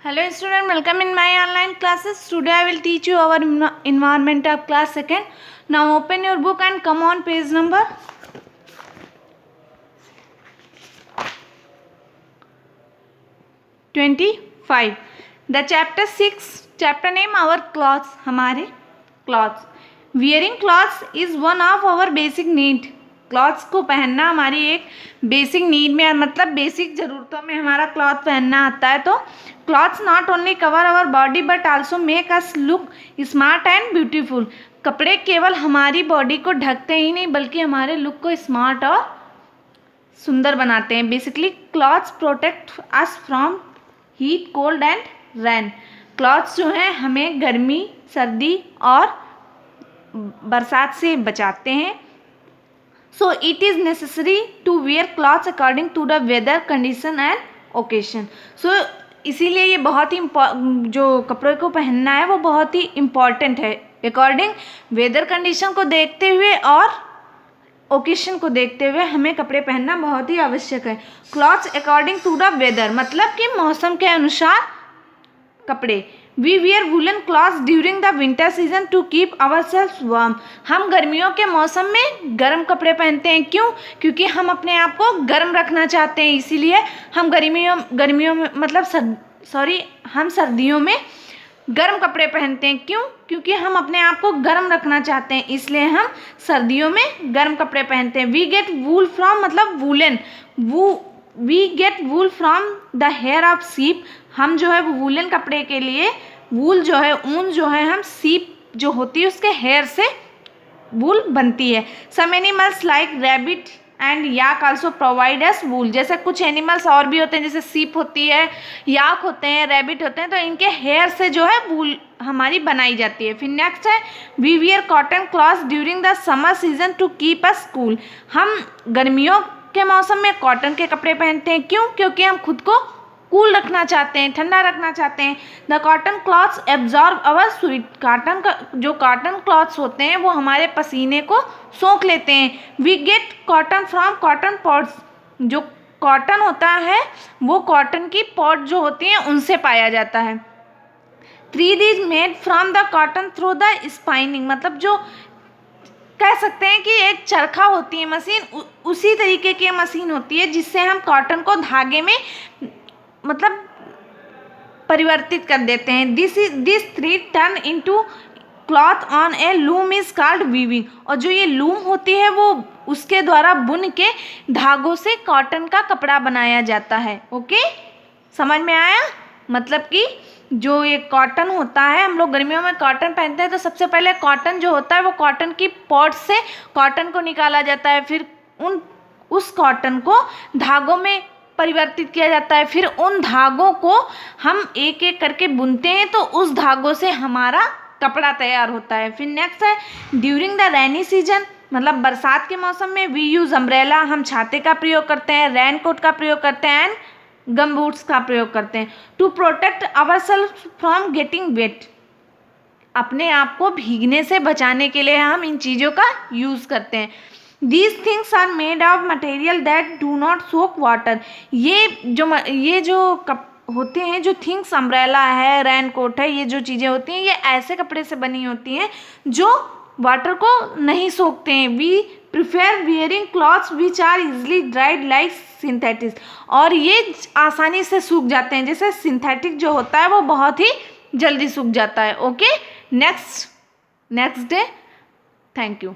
Hello student, welcome in my online classes. Today I will teach you our environment of class 2nd. Now open your book and come on page number 25. The chapter 6, chapter name our clothes, हमारे clothes. Wearing clothes is one of our basic need. Clothes को पहनना हमारी एक basic need में, मतलब basic ज़रूरतों में हमारा क्लॉथ पहनना आता है. तो clothes not only cover our body but also make us look smart and beautiful. कपड़े केवल हमारी बॉडी को ढकते ही नहीं बल्कि हमारे लुक को स्मार्ट और सुंदर बनाते हैं. Basically clothes protect us from heat, cold and rain. Clothes जो हैं हमें गर्मी, सर्दी और बरसात से बचाते हैं. So it is necessary to wear clothes according to the weather condition and occasion. So इसीलिए ये बहुत ही जो कपड़े को पहनना है वो बहुत ही इम्पॉर्टेंट है. अकॉर्डिंग वेदर कंडीशन को देखते हुए और ओकेशन को देखते हुए हमें कपड़े पहनना बहुत ही आवश्यक है. Clothes according to the weather मतलब कि मौसम के अनुसार कपड़े. We wear woollen clothes during the winter season to keep ourselves warm. हम गर्मियों के मौसम में गर्म कपड़े पहनते हैं. क्यों? क्योंकि हम अपने आप को गर्म रखना चाहते हैं. इसीलिए हम गर्मियों में मतलब हम सर्दियों में गर्म कपड़े पहनते हैं. क्यों? क्योंकि हम अपने आप को गर्म रखना चाहते हैं, इसलिए हम सर्दियों में गर्म कपड़े पहनते हैं. वी गेट वूल फ्रॉम मतलब woollen. We get wool from the hair of sheep. हम जो है वो वूलन कपड़े के लिए वूल जो है, ऊन जो है, हम सीप जो होती है उसके हेयर से वूल बनती है. Some animals like rabbit and yak also provide us wool. जैसे कुछ एनिमल्स और भी होते हैं, जैसे सीप होती है, याक होते हैं, रैबिट होते हैं, तो इनके हेयर से जो है वूल हमारी बनाई जाती है. फिर नेक्स्ट है we wear cotton clothes during the summer season to keep us cool. हम गर्मियों के मौसम में कॉटन के कपड़े पहनते हैं. क्यों? क्योंकि हम खुद को कूल रखना चाहते हैं, ठंडा रखना चाहते हैं. The cotton clothes absorb our sweat. Cotton clothes होते हैं वो हमारे पसीने को सोख लेते हैं. We get cotton from cotton pods. जो कॉटन होता है वो कॉटन की पॉड जो होती हैं उनसे पाया जाता है. Thread is made from the cotton through the spinning. मतलब जो कह सकते हैं कि एक चरखा होती है मशीन, उसी तरीके की मशीन होती है जिससे हम कॉटन को धागे में मतलब परिवर्तित कर देते हैं. This thread turn into cloth on A loom is called weaving. और जो ये लूम होती है वो उसके द्वारा बुन के धागों से कॉटन का कपड़ा बनाया जाता है. ओके, समझ में आया? मतलब कि जो ये कॉटन होता है, हम लोग गर्मियों में कॉटन पहनते हैं तो सबसे पहले कॉटन जो होता है वो कॉटन की पॉड से कॉटन को निकाला जाता है. फिर उस कॉटन को धागों में परिवर्तित किया जाता है. फिर उन धागों को हम एक एक करके बुनते हैं तो उस धागों से हमारा कपड़ा तैयार होता है. फिर नेक्स्ट है ड्यूरिंग द रेनी सीजन मतलब बरसात के मौसम में वी यूज़ अम्ब्रेला. हम छाते का प्रयोग करते हैं, रेन कोट का प्रयोग करते हैं एंड गम बूट्स का प्रयोग करते हैं. To protect ourselves from getting wet. अपने आप को भीगने से बचाने के लिए हम इन चीज़ों का यूज़ करते हैं. These things are made of material that do not soak water. ये जो होते हैं, जो थिंग्स अम्ब्रेला है, रेन कोट है, ये जो चीज़ें होती हैं ये ऐसे कपड़े से बनी होती हैं जो वाटर को नहीं सोखते हैं. We prefer wearing clothes which are easily dried like synthetic. और ये आसानी से सूख जाते हैं. जैसे सिंथेटिक जो होता है वो बहुत ही जल्दी सूख जाता है. Okay, next day. Thank you.